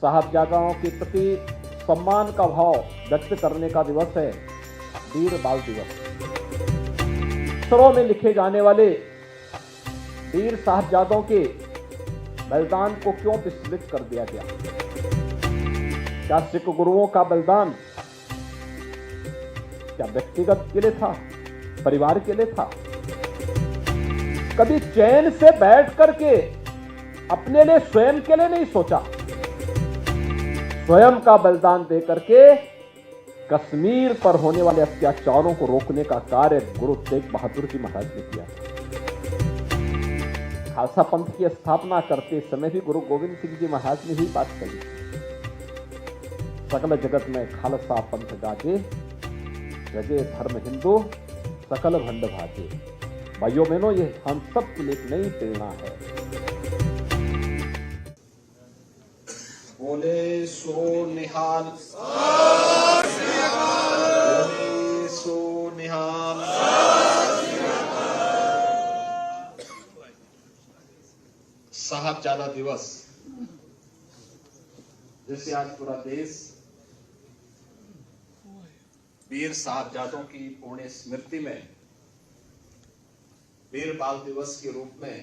साहबजादाओं के प्रति सम्मान का भाव व्यक्त करने का दिवस है वीर बाल दिवस। अक्षरों में लिखे जाने वाले वीर साहबजादों के बलिदान को क्यों विस्मृत कर दिया गया? क्या सिख गुरुओं का बलिदान क्या व्यक्तिगत के लिए था, परिवार के लिए था? कभी चैन से बैठ करके अपने लिए, स्वयं के लिए नहीं सोचा। स्वयं का बलिदान दे करके कश्मीर पर होने वाले अत्याचारों को रोकने का कार्य गुरु तेग बहादुर जी महाराज ने किया। खालसा पंथ की स्थापना करते समय भी गुरु गोविंद सिंह जी महाराज ने ही बात कही, सकल जगत में खालसा पंथ गाजे, जगे धर्म हिंदू सकल भंड भाजे। भाइयों बहनों, ये हम सब के लिए एक नई प्रेरणा है। बोले सो निहाल, बोले सो निहाल। साहबजादा दिवस, जिसे आज पूरा देश वीर साहबजादों की पुण्य स्मृति में वीर बाल दिवस के रूप में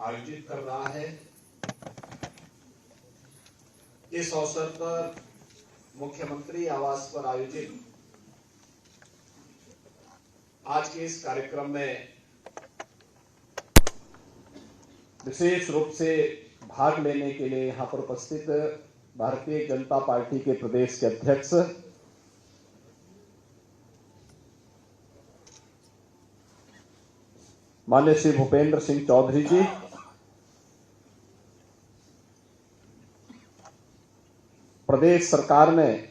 आयोजित कर रहा है। इस अवसर पर मुख्यमंत्री आवास पर आयोजित आज के इस कार्यक्रम में विशेष रूप से भाग लेने के लिए यहां पर उपस्थित भारतीय जनता पार्टी के प्रदेश के अध्यक्ष माननीय श्री भूपेंद्र सिंह चौधरी जी, प्रदेश सरकार में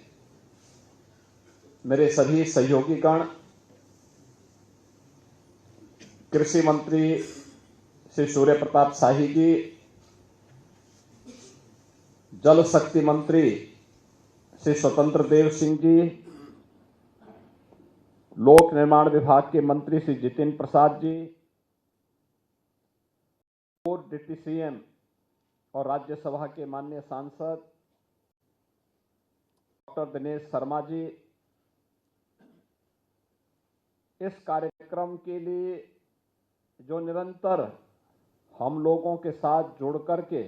मेरे सभी सहयोगीगण, कृषि मंत्री श्री सूर्य प्रताप शाही जी, जल शक्ति मंत्री श्री स्वतंत्र देव सिंह जी, लोक निर्माण विभाग के मंत्री श्री जितिन प्रसाद जी, और डिप्टी सीएम और राज्यसभा के माननीय सांसद डॉक्टर दिनेश शर्मा जी, इस कार्यक्रम के लिए जो निरंतर हम लोगों के साथ जुड़ करके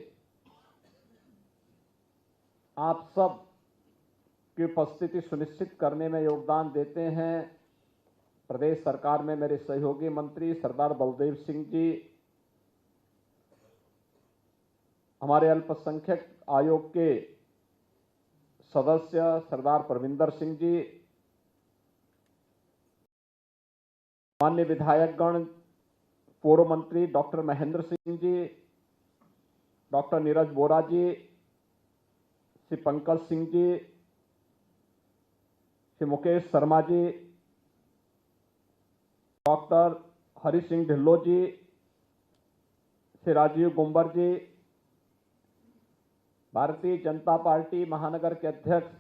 आप सब की उपस्थिति सुनिश्चित करने में योगदान देते हैं। प्रदेश सरकार में मेरे सहयोगी मंत्री सरदार बलदेव सिंह जी, हमारे अल्पसंख्यक आयोग के सदस्य सरदार परविंदर सिंह जी, माननीय विधायकगण, पूर्व मंत्री डॉक्टर महेंद्र सिंह जी, डॉक्टर नीरज बोरा जी, श्री पंकज सिंह जी, श्री मुकेश शर्मा जी, डॉक्टर हरि सिंह ढिल्लो जी, श्री राजीव गुंबर जी, भारतीय जनता पार्टी महानगर के अध्यक्ष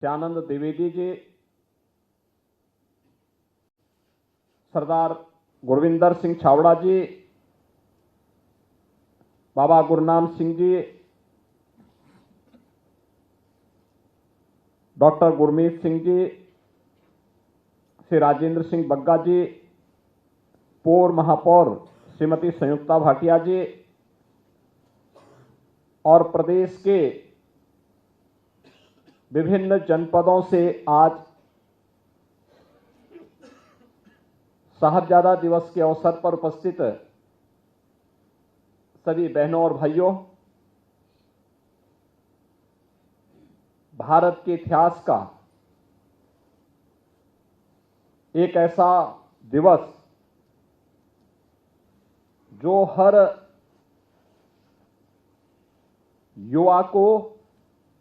श्यानंद द्विवेदी जी, सरदार गुरविंदर सिंह छावड़ा जी, बाबा गुरनाम सिंह जी, डॉक्टर गुरमीत सिंह जी, श्री राजेंद्र सिंह बग्गा जी, पूर्व महापौर श्रीमती संयुक्ता भाटिया जी और प्रदेश के विभिन्न जनपदों से आज साहबजादा दिवस के अवसर पर उपस्थित सभी बहनों और भाइयों, भारत के इतिहास का एक ऐसा दिवस जो हर युवा को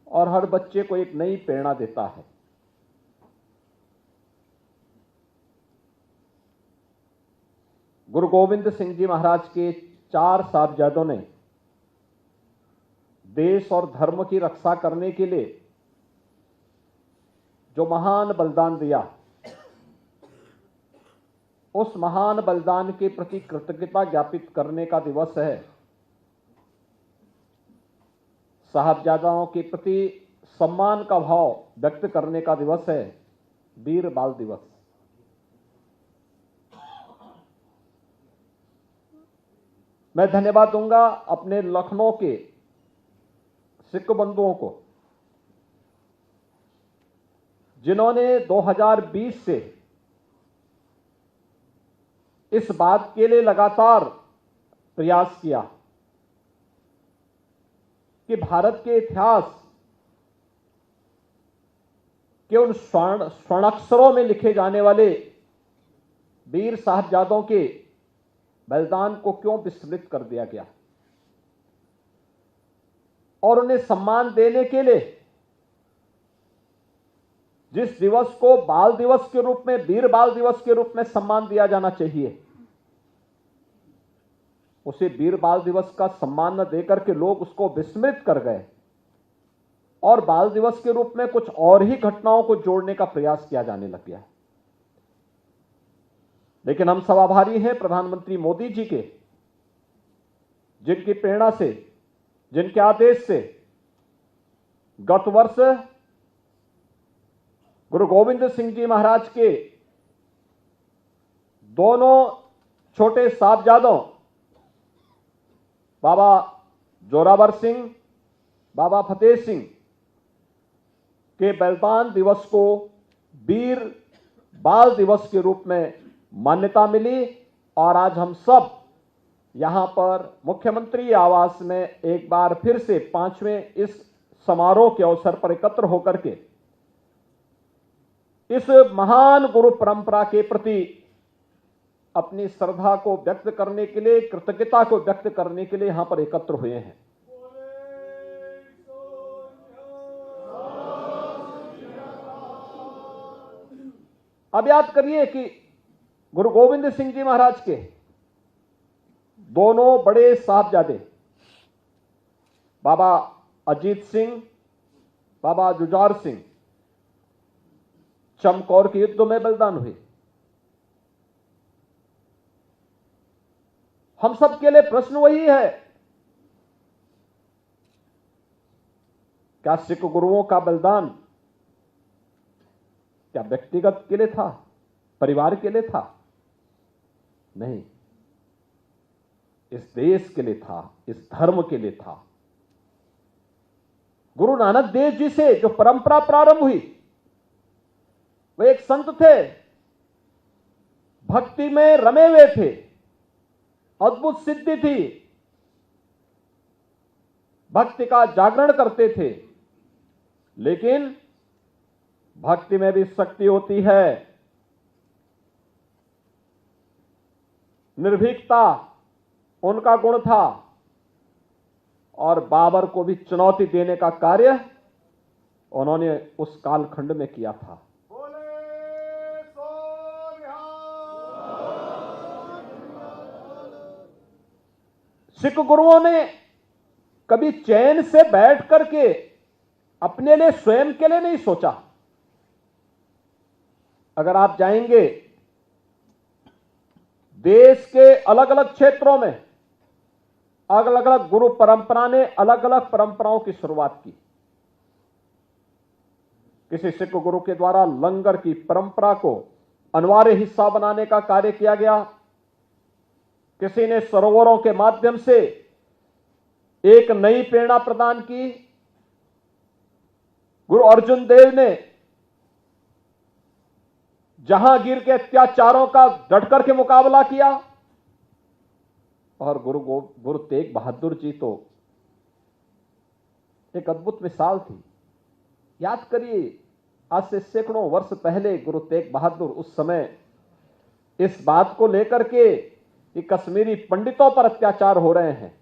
और हर बच्चे को एक नई प्रेरणा देता है। गुरु गोविंद सिंह जी महाराज के 4 साहबजादों ने देश और धर्म की रक्षा करने के लिए जो महान बलिदान दिया, उस महान बलिदान के प्रति कृतज्ञता ज्ञापित करने का दिवस है साहबजादाओं के प्रति सम्मान का भाव व्यक्त करने का दिवस है वीर बाल दिवस। मैं धन्यवाद दूंगा अपने लखनऊ के सिख बंधुओं को, जिन्होंने 2020 से इस बात के लिए लगातार प्रयास किया कि भारत के इतिहास के उन स्वर्णाक्षरों में लिखे जाने वाले वीर साहबजादों के बलिदान को क्यों विस्मृत कर दिया गया, और उन्हें सम्मान देने के लिए जिस दिवस को बाल दिवस के रूप में, वीर बाल दिवस के रूप में सम्मान दिया जाना चाहिए, उसे वीर बाल दिवस का सम्मान न देकर के लोग उसको विस्मृत कर गए और बाल दिवस के रूप में कुछ और ही घटनाओं को जोड़ने का प्रयास किया जाने लग गया। लेकिन हम सब आभारी हैं प्रधानमंत्री मोदी जी के, जिनकी प्रेरणा से, जिनके आदेश से गत वर्ष गुरु गोविंद सिंह जी महाराज के दोनों छोटे साहबजादों बाबा जोरावर सिंह, बाबा फतेह सिंह के बलिदान दिवस को वीर बाल दिवस के रूप में मान्यता मिली, और आज हम सब यहां पर मुख्यमंत्री आवास में एक बार फिर से 5वें इस समारोह के अवसर पर एकत्र होकर के इस महान गुरु परंपरा के प्रति अपनी श्रद्धा को व्यक्त करने के लिए, कृतज्ञता को व्यक्त करने के लिए यहां पर एकत्र हुए हैं। अब याद करिए कि गुरु गोविंद सिंह जी महाराज के दोनों बड़े साहबजादे बाबा अजीत सिंह, बाबा जुझार सिंह चमकौर के युद्ध में बलिदान हुए। हम सब के लिए प्रश्न वही है, क्या सिख गुरुओं का बलिदान क्या व्यक्तिगत के लिए था, परिवार के लिए था? नहीं, इस देश के लिए था, इस धर्म के लिए था। गुरु नानक देव जी से जो परंपरा प्रारंभ हुई, वे एक संत थे, भक्ति में रमे हुए थे, अद्भुत सिद्धि थी, भक्ति का जागरण करते थे। लेकिन भक्ति में भी शक्ति होती है, निर्भीकता उनका गुण था, और बाबर को भी चुनौती देने का कार्य उन्होंने उस कालखंड में किया था। सिख गुरुओं ने कभी चैन से बैठ करके अपने लिए, स्वयं के लिए नहीं सोचा। अगर आप जाएंगे देश के अलग अलग क्षेत्रों में, अलग अलग गुरु परंपरा ने अलग अलग परंपराओं की शुरुआत की। किसी सिख गुरु के द्वारा लंगर की परंपरा को अनिवार्य हिस्सा बनाने का कार्य किया गया, किसी ने सरोवरों के माध्यम से एक नई प्रेरणा प्रदान की। गुरु अर्जुन देव ने जहांगीर के अत्याचारों का डट करके मुकाबला किया, और गुरु तेग बहादुर जी तो एक अद्भुत मिसाल थी। याद करिए, आज से सैकड़ों वर्ष पहले गुरु तेग बहादुर उस समय इस बात को लेकर के कि कश्मीरी पंडितों पर अत्याचार हो रहे हैं,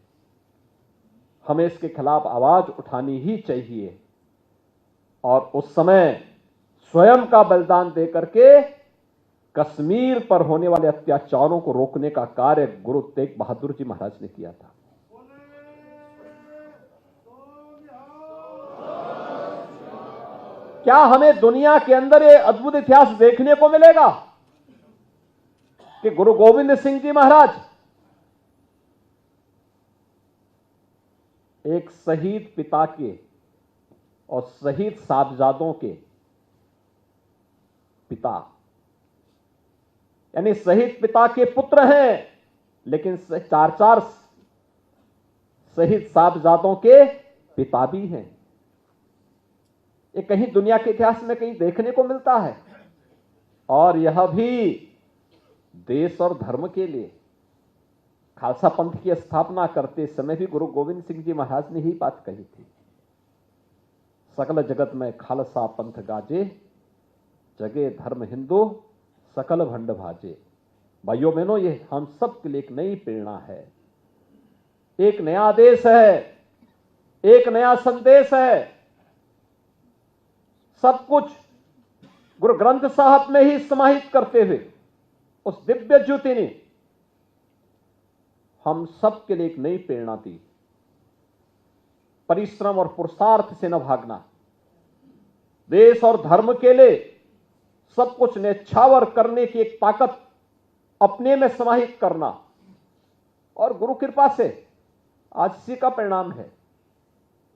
हमें इसके खिलाफ आवाज उठानी ही चाहिए, और उस समय स्वयं का बलिदान देकर के कश्मीर पर होने वाले अत्याचारों को रोकने का कार्य गुरु तेग बहादुर जी महाराज ने किया था। क्या हमें दुनिया के अंदर ये अद्भुत इतिहास देखने को मिलेगा कि गुरु गोविंद सिंह जी महाराज एक शहीद पिता के और शहीद साहबजादों के पिता, यानी शहीद पिता के पुत्र हैं, लेकिन चार चार शहीद साहबजादों के पिता भी हैं। ये कहीं दुनिया के इतिहास में कहीं देखने को मिलता है, और यह भी देश और धर्म के लिए। खालसा पंथ की स्थापना करते समय भी गुरु गोविंद सिंह जी महाराज ने ही बात कही थी, सकल जगत में खालसा पंथ गाजे, जगे धर्म हिंदू सकल भंड भाजे। भाइयों बहनों, ये हम सब के लिए एक नई प्रेरणा है, एक नया आदेश है, एक नया संदेश है। सब कुछ गुरु ग्रंथ साहब में ही समाहित करते हुए उस दिव्य ज्योति ने हम सब के लिए एक नई प्रेरणा दी। परिश्रम और पुरुषार्थ से न भागना, देश और धर्म के लिए सब कुछ न्यौछावर करने की एक ताकत अपने में समाहित करना, और गुरु कृपा से आज इसी का परिणाम है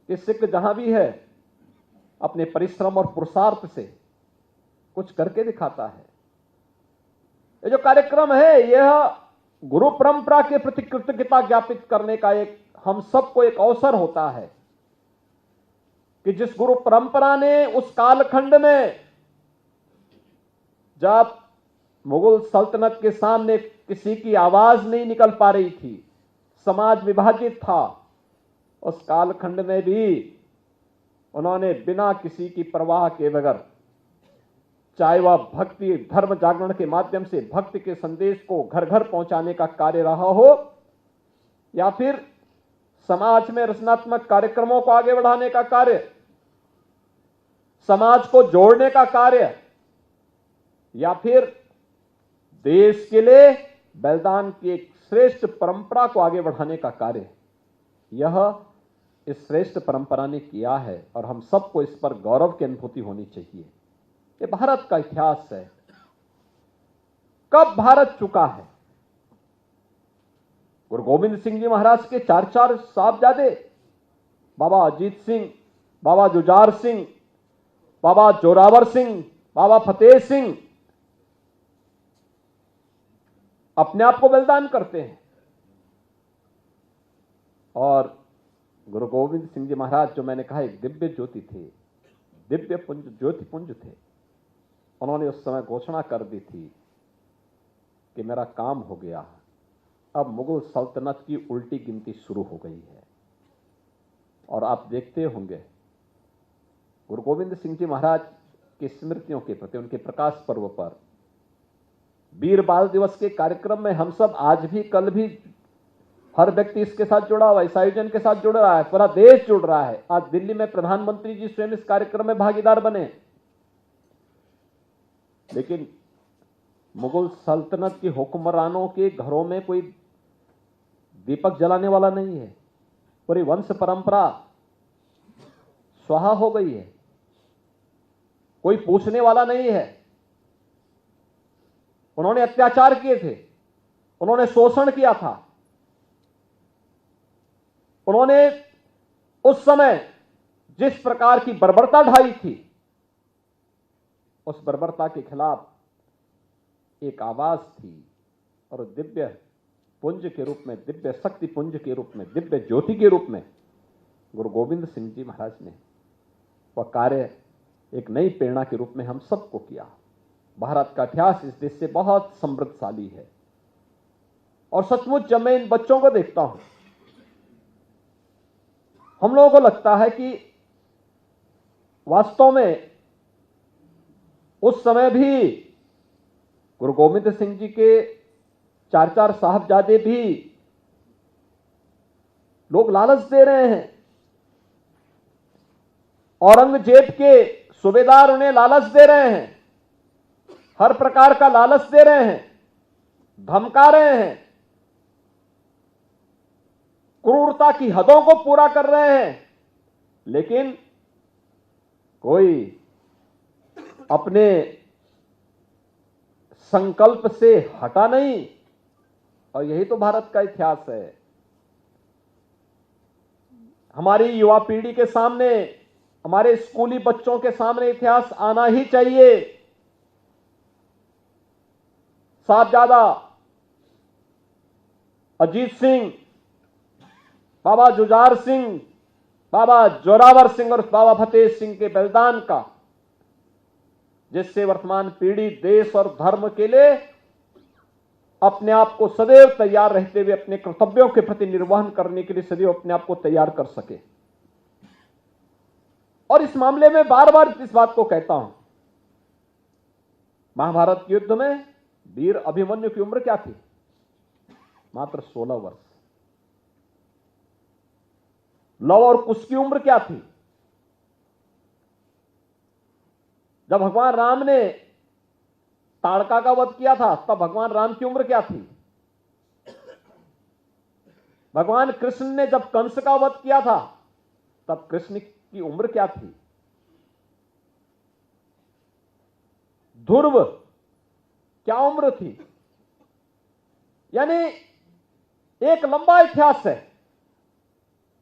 कि सिख जहां भी है अपने परिश्रम और पुरुषार्थ से कुछ करके दिखाता है। ये जो कार्यक्रम है, यह गुरु परंपरा के प्रति कृतज्ञता ज्ञापित करने का एक हम सबको एक अवसर होता है कि जिस गुरु परंपरा ने उस कालखंड में, जब मुगल सल्तनत के सामने किसी की आवाज नहीं निकल पा रही थी, समाज विभाजित था, उस कालखंड में भी उन्होंने बिना किसी की परवाह के बगैर, चाहे वह भक्ति धर्म जागरण के माध्यम से भक्ति के संदेश को घर घर पहुंचाने का कार्य रहा हो, या फिर समाज में रचनात्मक कार्यक्रमों को आगे बढ़ाने का कार्य, समाज को जोड़ने का कार्य, या फिर देश के लिए बलिदान की एक श्रेष्ठ परंपरा को आगे बढ़ाने का कार्य, यह इस श्रेष्ठ परंपरा ने किया है, और हम सबको इस पर गौरव की अनुभूति होनी चाहिए। ये भारत का इतिहास है। कब भारत चुका है? गुरु गोविंद सिंह जी महाराज के चार चार साहबजादे, बाबा अजीत सिंह, बाबा जुझार सिंह, बाबा जोरावर सिंह, बाबा फतेह सिंह, अपने आप को बलिदान करते हैं। और गुरु गोविंद सिंह जी महाराज, जो मैंने कहा एक दिव्य ज्योति थे, दिव्य पुंज, ज्योति पुंज थे। उन्होंने उस समय घोषणा कर दी थी कि मेरा काम हो गया, अब मुगल सल्तनत की उल्टी गिनती शुरू हो गई है। और आप देखते होंगे गुरु गोविंद सिंह जी महाराज की स्मृतियों के प्रति, उनके प्रकाश पर्व पर वीर बाल दिवस के कार्यक्रम में हम सब आज भी, कल भी, हर व्यक्ति इसके साथ जुड़ा हुआ है, इस आयोजन के साथ जुड़ रहा है, पूरा देश जुड़ रहा है। आज दिल्ली में प्रधानमंत्री जी स्वयं इस कार्यक्रम में भागीदार बने। लेकिन मुगल सल्तनत के हुक्मरानों के घरों में कोई दीपक जलाने वाला नहीं है, पूरी वंश परंपरा स्वाहा हो गई है, कोई पूछने वाला नहीं है। उन्होंने अत्याचार किए थे, उन्होंने शोषण किया था, उन्होंने उस समय जिस प्रकार की बर्बरता ढाई थी, उस बर्बरता के खिलाफ एक आवाज थी, और दिव्य पुंज के रूप में, दिव्य शक्ति पुंज के रूप में, दिव्य ज्योति के रूप में गुरु गोविंद सिंह जी महाराज ने वह कार्य एक नई प्रेरणा के रूप में हम सबको किया। भारत का इतिहास इस देश से बहुत समृद्धशाली है, और सचमुच जब मैं इन बच्चों को देखता हूं, हम लोगों को लगता है कि वास्तव में उस समय भी गुरु गोविंद सिंह जी के चार चार साहबजादे भी लोग लालच दे रहे हैं, औरंगजेब के सूबेदार उन्हें लालच दे रहे हैं, हर प्रकार का लालच दे रहे हैं, धमका रहे हैं, क्रूरता की हदों को पूरा कर रहे हैं, लेकिन कोई अपने संकल्प से हटा नहीं। और यही तो भारत का इतिहास है। हमारी युवा पीढ़ी के सामने, हमारे स्कूली बच्चों के सामने इतिहास आना ही चाहिए। साहबजादा अजीत सिंह, बाबा जुझार सिंह, बाबा जोरावर सिंह और बाबा फतेह सिंह के बलिदान का, जिससे वर्तमान पीढ़ी देश और धर्म के लिए अपने आप को सदैव तैयार रहते हुए अपने कर्तव्यों के प्रति निर्वहन करने के लिए सदैव अपने आप को तैयार कर सके। और इस मामले में बार बार इस बात को कहता हूं, महाभारत के युद्ध में वीर अभिमन्यु की उम्र क्या थी? मात्र 16 वर्ष। लव और कुश की उम्र क्या थी? जब भगवान राम ने ताड़का का वध किया था तब भगवान राम की उम्र क्या थी? भगवान कृष्ण ने जब कंस का वध किया था तब कृष्ण की उम्र क्या थी? ध्रुव क्या उम्र थी? यानी एक लंबा इतिहास है।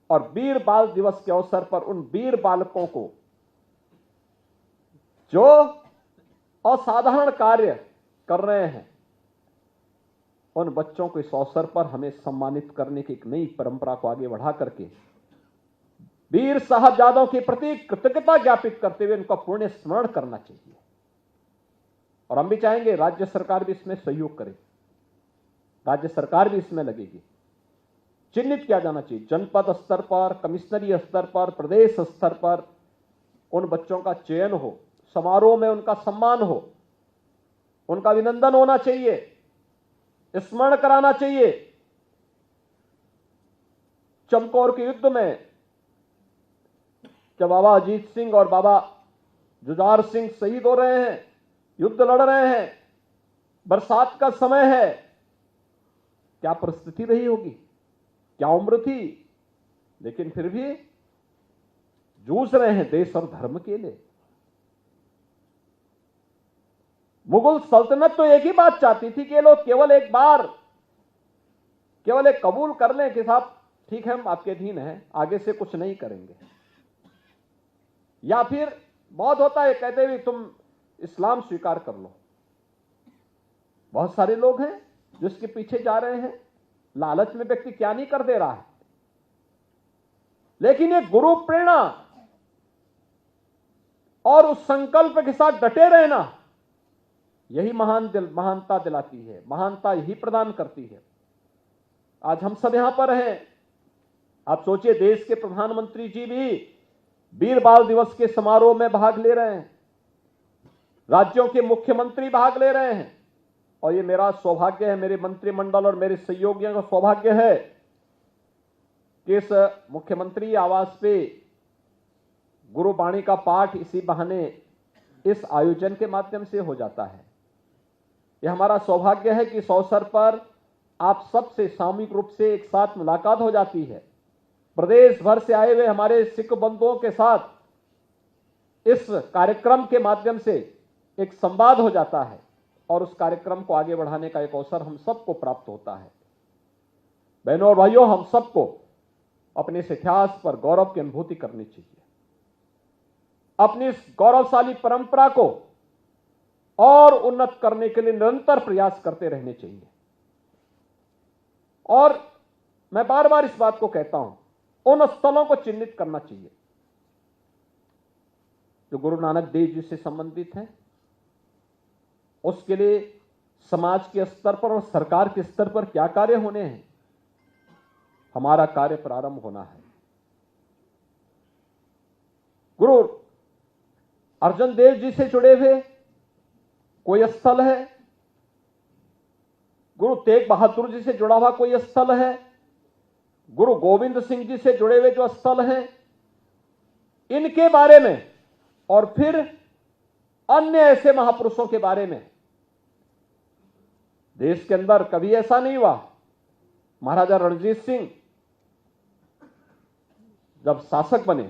और वीर बाल दिवस के अवसर पर उन वीर बालकों को जो असाधारण कार्य कर रहे हैं, उन बच्चों को इस अवसर पर हमें सम्मानित करने की एक नई परंपरा को आगे बढ़ा करके वीर साहबजादों के प्रति कृतज्ञता ज्ञापित करते हुए उनका पुण्य स्मरण करना चाहिए। और हम भी चाहेंगे राज्य सरकार भी इसमें सहयोग करे, राज्य सरकार भी इसमें लगेगी। चिन्हित किया जाना चाहिए जनपद स्तर पर, कमिश्नरी स्तर पर, प्रदेश स्तर पर उन बच्चों का चयन हो, समारोह में उनका सम्मान हो, उनका अभिनंदन होना चाहिए, स्मरण कराना चाहिए। चमकौर के युद्ध में जब बाबा अजीत सिंह और बाबा जुझार सिंह शहीद हो रहे हैं, युद्ध लड़ रहे हैं, बरसात का समय है, क्या परिस्थिति रही होगी, क्या उम्र थी, लेकिन फिर भी जूझ रहे हैं देश और धर्म के लिए। मुगल सल्तनत तो एक ही बात चाहती थी कि लोग केवल एक बार केवल एक कबूल कर लें कि साहब ठीक है हम आपके अधीन हैं, आगे से कुछ नहीं करेंगे। या फिर बहुत होता है कहते हुए तुम इस्लाम स्वीकार कर लो। बहुत सारे लोग हैं जो इसके पीछे जा रहे हैं। लालच में व्यक्ति क्या नहीं कर दे रहा है, लेकिन ये गुरु प्रेरणा और उस संकल्प के साथ डटे रहना, यही महानता दिलाती है, महानता यही प्रदान करती है। आज हम सब यहां पर हैं। आप सोचिए देश के प्रधानमंत्री जी भी वीर बाल दिवस के समारोह में भाग ले रहे हैं, राज्यों के मुख्यमंत्री भाग ले रहे हैं। और ये मेरा सौभाग्य है, मेरे मंत्रिमंडल और मेरे सहयोगियों का सौभाग्य है कि इस मुख्यमंत्री आवास पे गुरुबाणी का पाठ इसी बहाने इस आयोजन के माध्यम से हो जाता है। यह हमारा सौभाग्य है कि इस अवसर पर आप सबसे सामूहिक रूप से एक साथ मुलाकात हो जाती है। प्रदेश भर से आए हुए हमारे सिख बंधुओं के साथ इस कार्यक्रम के माध्यम से एक संवाद हो जाता है और उस कार्यक्रम को आगे बढ़ाने का एक अवसर हम सबको प्राप्त होता है। बहनों और भाइयों, हम सबको अपने इस इतिहास पर गौरव की अनुभूति करनी चाहिए। अपनी इस गौरवशाली परंपरा को और उन्नत करने के लिए निरंतर प्रयास करते रहने चाहिए। और मैं बार बार इस बात को कहता हूं, उन स्थलों को चिन्हित करना चाहिए जो गुरु नानक देव जी से संबंधित है। उसके लिए समाज के स्तर पर और सरकार के स्तर पर क्या कार्य होने हैं, हमारा कार्य प्रारंभ होना है। गुरु अर्जन देव जी से जुड़े हुए कोई स्थल है, गुरु तेग बहादुर जी से जुड़ा हुआ कोई स्थल है, गुरु गोविंद सिंह जी से जुड़े हुए जो स्थल हैं, इनके बारे में और फिर अन्य ऐसे महापुरुषों के बारे में देश के अंदर कभी ऐसा नहीं हुआ। महाराजा रणजीत सिंह जब शासक बने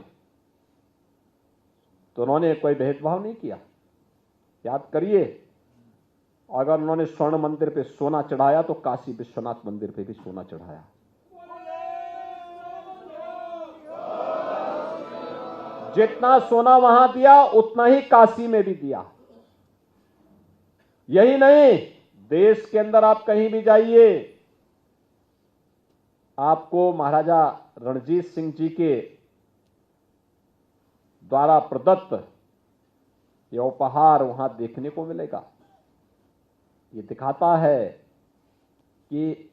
तो उन्होंने कोई भेदभाव नहीं किया। याद करिए, अगर उन्होंने स्वर्ण मंदिर पे सोना चढ़ाया तो काशी विश्वनाथ मंदिर पे भी सोना चढ़ाया। जितना सोना वहां दिया उतना ही काशी में भी दिया। यही नहीं, देश के अंदर आप कहीं भी जाइए, आपको महाराजा रणजीत सिंह जी के द्वारा प्रदत्त यह उपहार वहां देखने को मिलेगा। ये दिखाता है कि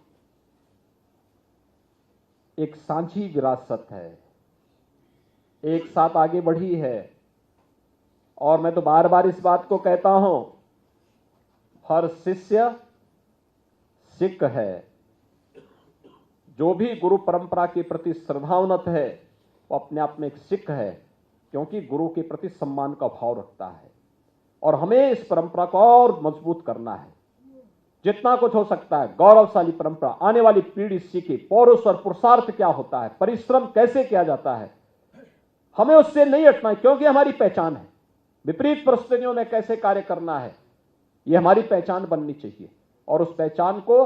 एक सांझी विरासत है, एक साथ आगे बढ़ी है। और मैं तो बार बार इस बात को कहता हूं, हर शिष्य सिख है। जो भी गुरु परंपरा के प्रति श्रद्धावनत है वो अपने आप में एक सिख है, क्योंकि गुरु के प्रति सम्मान का भाव रखता है। और हमें इस परंपरा को और मजबूत करना है, जितना कुछ हो सकता है। गौरवशाली परंपरा, आने वाली पीढ़ी सीखे पौरुष और पुरुषार्थ क्या होता है, परिश्रम कैसे किया जाता है, हमें उससे नहीं हटना है, क्योंकि हमारी पहचान है। विपरीत परिस्थितियों में कैसे कार्य करना है, यह हमारी पहचान बननी चाहिए। और उस पहचान को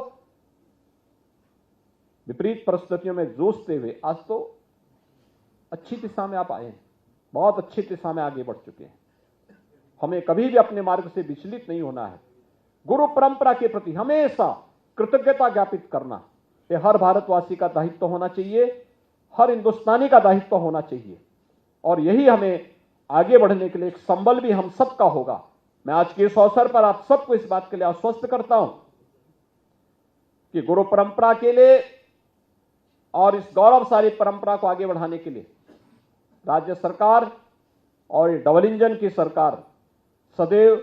विपरीत परिस्थितियों में जूझते हुए आज तो अच्छी दिशा में आप आए हैं, बहुत अच्छी दिशा में आगे बढ़ चुके हैं। हमें कभी भी अपने मार्ग से विचलित नहीं होना है। गुरु परंपरा के प्रति हमेशा कृतज्ञता ज्ञापित करना, यह हर भारतवासी का दायित्व होना चाहिए, हर हिंदुस्तानी का दायित्व होना चाहिए। और यही हमें आगे बढ़ने के लिए एक संबल भी हम सबका होगा। मैं आज के इस अवसर पर आप सबको इस बात के लिए आश्वस्त करता हूं कि गुरु परंपरा के लिए और इस गौरवशाली परंपरा को आगे बढ़ाने के लिए राज्य सरकार और ये डबल इंजन की सरकार सदैव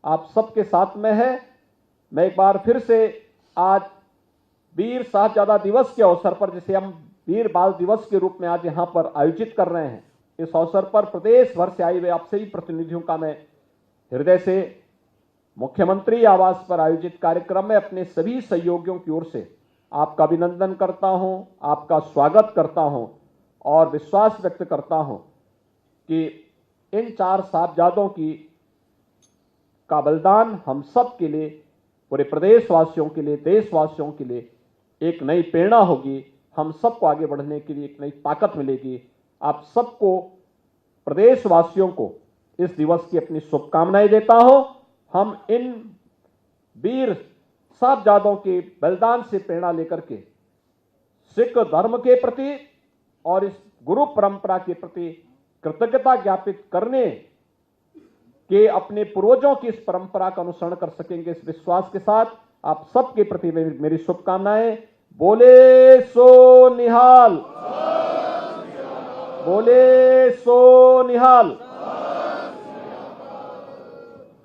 आप सबके साथ में है। मैं एक बार फिर से आज वीर साहबजादा दिवस के अवसर पर, जिसे हम वीर बाल दिवस के रूप में आज यहां पर आयोजित कर रहे हैं, इस अवसर पर प्रदेश भर से आए हुए आप सभी प्रतिनिधियों का मैं हृदय से मुख्यमंत्री आवास पर आयोजित कार्यक्रम में अपने सभी सहयोगियों की ओर से आपका अभिनंदन करता हूं, आपका स्वागत करता हूं और विश्वास व्यक्त करता हूं कि इन 4 साहबजादों का बलिदान हम सब के लिए, पूरे प्रदेशवासियों के लिए, देशवासियों के लिए एक नई प्रेरणा होगी। हम सबको आगे बढ़ने के लिए एक नई ताकत मिलेगी। आप सबको, प्रदेशवासियों को इस दिवस की अपनी शुभकामनाएं देता हूं। हम इन वीर साहबजादों के बलिदान से प्रेरणा लेकर के सिख धर्म के प्रति और इस गुरु परंपरा के प्रति कृतज्ञता ज्ञापित करने के अपने पूर्वजों की इस परंपरा का अनुसरण कर सकेंगे। इस विश्वास के साथ आप सबके प्रति मेरी शुभकामनाएं। बोले सो निहाल, बोले सो निहाल।